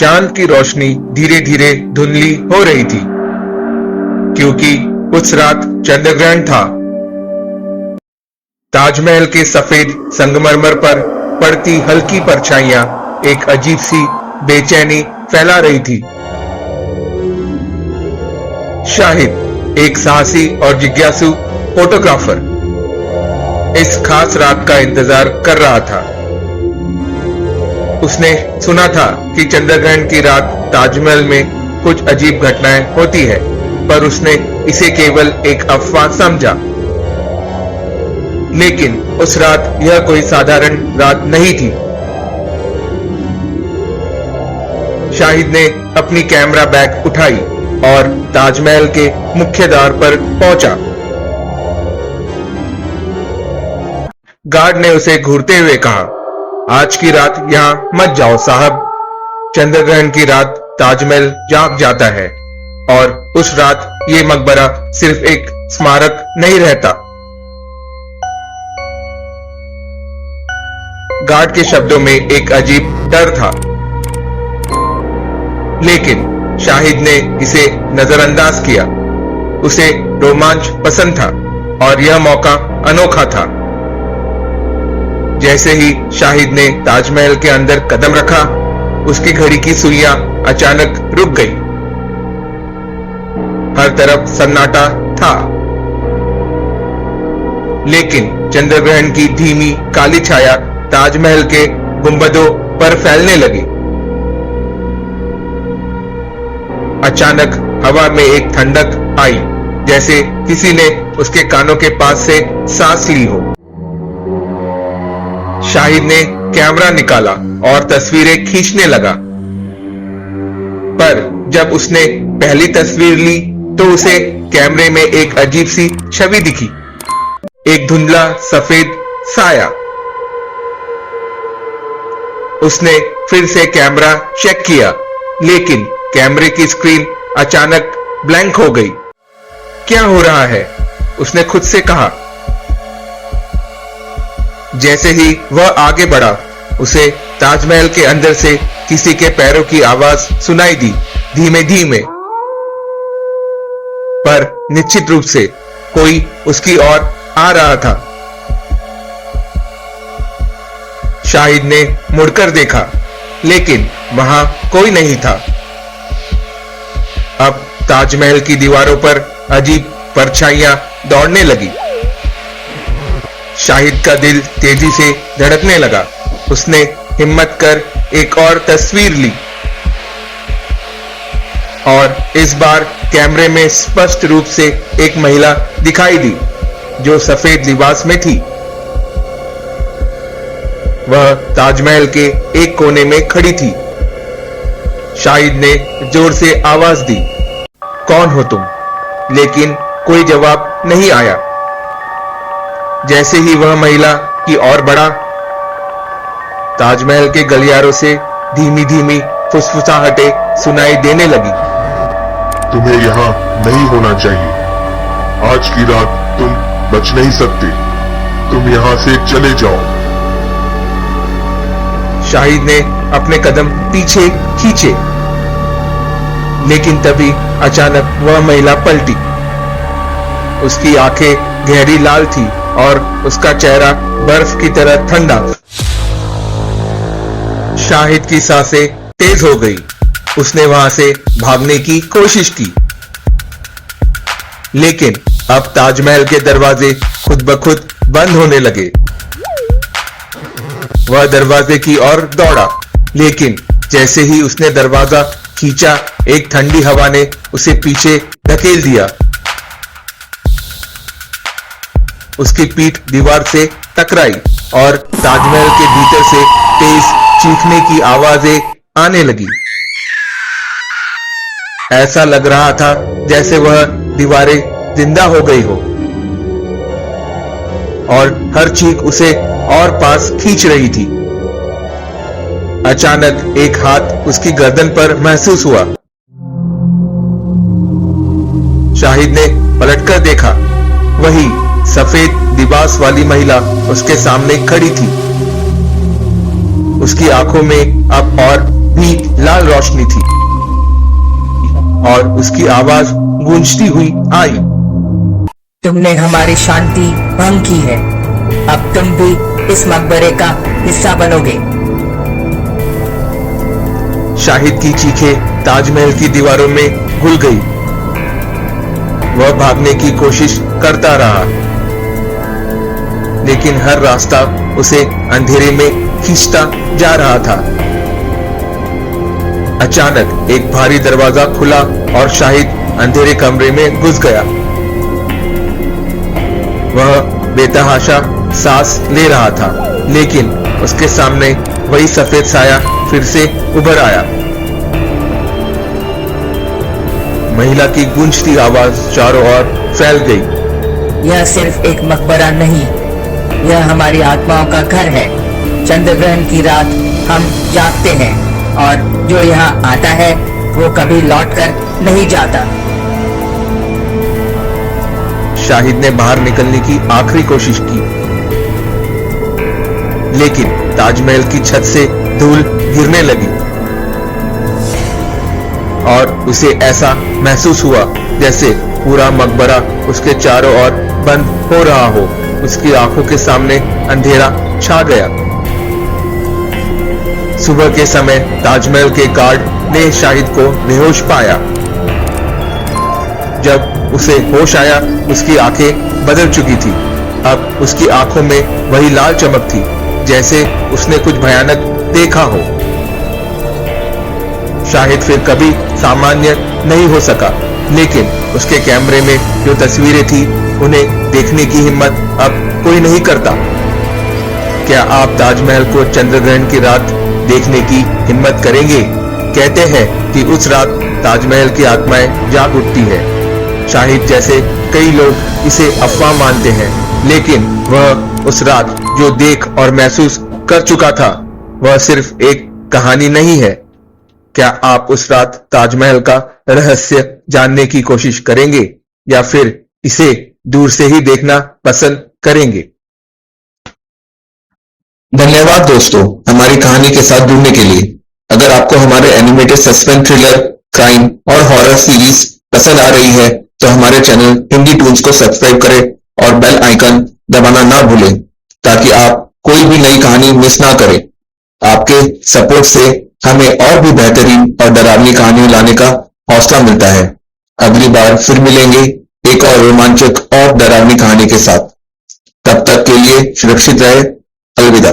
चांद की रोशनी धीरे धीरे धुंधली हो रही थी, क्योंकि उस रात चंद्रग्रहण था। ताजमहल के सफेद संगमरमर पर पड़ती हल्की परछाइयां एक अजीब सी बेचैनी फैला रही थी। शाहिद, एक साहसी और जिज्ञासु फोटोग्राफर, इस खास रात का इंतजार कर रहा था। उसने सुना था कि चंद्रग्रहण की रात ताजमहल में कुछ अजीब घटनाएं होती है, पर उसने इसे केवल एक अफवाह समझा। लेकिन उस रात यह कोई साधारण रात नहीं थी। शाहिद ने अपनी कैमरा बैग उठाई और ताजमहल के मुख्य द्वार पर पहुंचा। गार्ड ने उसे घूरते हुए कहा, आज की रात यहां मत जाओ साहब। चंद्रग्रहण की रात ताजमहल जाग जाता है और उस रात ये मकबरा सिर्फ एक स्मारक नहीं रहता। गार्ड के शब्दों में एक अजीब डर था, लेकिन शाहिद ने इसे नजरअंदाज किया। उसे रोमांच पसंद था और यह मौका अनोखा था। जैसे ही शाहिद ने ताजमहल के अंदर कदम रखा, उसकी घड़ी की सुइयां अचानक रुक गई। हर तरफ सन्नाटा था, लेकिन चंद्रग्रहण की धीमी काली छाया ताजमहल के गुंबदों पर फैलने लगी। अचानक हवा में एक ठंडक आई, जैसे किसी ने उसके कानों के पास से सांस ली हो। शाहिद ने कैमरा निकाला और तस्वीरें खींचने लगा, पर जब उसने पहली तस्वीर ली तो उसे कैमरे में एक अजीब सी छवि दिखी, एक धुंधला सफेद साया। उसने फिर से कैमरा चेक किया, लेकिन कैमरे की स्क्रीन अचानक ब्लैंक हो गई। क्या हो रहा है? उसने खुद से कहा। जैसे ही वह आगे बढ़ा, उसे ताजमहल के अंदर से किसी के पैरों की आवाज सुनाई दी, धीमे धीमे, पर निश्चित रूप से कोई उसकी ओर आ रहा था। शाहिद ने मुड़कर देखा, लेकिन वहां कोई नहीं था। अब ताजमहल की दीवारों पर अजीब परछाइयां दौड़ने लगी। शाहिद का दिल तेजी से धड़कने लगा। उसने हिम्मत कर एक और तस्वीर ली और इस बार कैमरे में स्पष्ट रूप से एक महिला दिखाई दी, जो सफेद लिबास में थी। वह ताजमहल के एक कोने में खड़ी थी। शाहिद ने जोर से आवाज दी, कौन हो तुम? लेकिन कोई जवाब नहीं आया। जैसे ही वह महिला की ओर बढ़ा, ताजमहल के गलियारों से धीमी धीमी फुसफुसाहटें सुनाई देने लगी। तुम्हें यहाँ नहीं होना चाहिए। आज की रात तुम बच नहीं सकते। तुम यहाँ से चले जाओ। शाहिद ने अपने कदम पीछे खींचे, लेकिन तभी अचानक वह महिला पलटी। उसकी आंखें गहरी लाल थी और उसका चेहरा बर्फ की तरह ठंडा। शाहिद की सांसें तेज हो गई। उसने वहां से भागने की कोशिश की, लेकिन अब ताजमहल के दरवाजे खुद ब खुद बंद होने लगे। वह दरवाजे की ओर दौड़ा, लेकिन जैसे ही उसने दरवाजा खींचा, एक ठंडी हवा ने उसे पीछे धकेल दिया। उसकी पीठ दीवार से टकराई और ताजमहल के भीतर से तेज चीखने की आवाजें आने लगी। ऐसा लग रहा था जैसे वह दीवारें जिंदा हो गई हो और हर चीख उसे और पास खींच रही थी। अचानक एक हाथ उसकी गर्दन पर महसूस हुआ। शाहिद ने पलटकर देखा। वही सफेद लिबास वाली महिला उसके सामने खड़ी थी। उसकी आंखों में अब और भी लाल रोशनी थी और उसकी आवाज गूंजती हुई आई। तुमने हमारी शांति भंग की है, अब तुम भी इस मकबरे का हिस्सा बनोगे। शाहिद की चीखें ताजमहल की दीवारों में घुल गई। वह भागने की कोशिश करता रहा, लेकिन हर रास्ता उसे अंधेरे में खींचता जा रहा था। अचानक एक भारी दरवाजा खुला और शाहिद अंधेरे कमरे में घुस गया। वह बेतहाशा सांस ले रहा था, लेकिन उसके सामने वही सफेद साया फिर से उभर आया। महिला की गूंजती आवाज चारों ओर फैल गई। यह सिर्फ एक मकबरा नहीं, यह हमारी आत्माओं का घर है। चंद्रग्रहण की रात हम जागते हैं और जो यहाँ आता है वो कभी लौटकर नहीं जाता। शाहिद ने बाहर निकलने की आखिरी कोशिश की, लेकिन ताजमहल की छत से धूल गिरने लगी और उसे ऐसा महसूस हुआ जैसे पूरा मकबरा उसके चारों ओर बंद हो रहा हो। उसकी आंखों के सामने अंधेरा छा गया। सुबह के समय ताजमहल के गार्ड ने शाहिद को बेहोश पाया। जब उसे होश आया, उसकी आंखें बदल चुकी थी। अब उसकी आंखों में वही लाल चमक थी, जैसे उसने कुछ भयानक देखा हो। शाहिद फिर कभी सामान्य नहीं हो सका, लेकिन उसके कैमरे में जो तस्वीरें थी उन्हें देखने की हिम्मत अब कोई नहीं करता। क्या आप ताजमहल को चंद्रग्रहण की रात देखने की हिम्मत करेंगे? कहते हैं कि उस रात ताजमहल की आत्माएं जाग उठती है। शाहिद जैसे कई लोग इसे अफवाह मानते हैं, लेकिन वह उस रात जो देख और महसूस कर चुका था, वह सिर्फ एक कहानी नहीं है। क्या आप उस रात ताजमहल का रहस्य जानने की कोशिश करेंगे या फिर इसे दूर से ही देखना पसंद करेंगे? धन्यवाद दोस्तों, हमारी कहानी के साथ जुड़ने के लिए। अगर आपको हमारे एनिमेटेड सस्पेंस थ्रिलर, क्राइम और हॉरर सीरीज पसंद आ रही है तो हमारे चैनल हिंदी टून्स को सब्सक्राइब करें और बेल आइकन दबाना ना भूलें, ताकि आप कोई भी नई कहानी मिस ना करें। आपके सपोर्ट से हमें और भी बेहतरीन और डरावनी कहानियां लाने का हौसला मिलता है। अगली बार फिर मिलेंगे एक और रोमांचक और डरावनी कहानी के साथ। तब तक के लिए सुरक्षित रहे। अलविदा।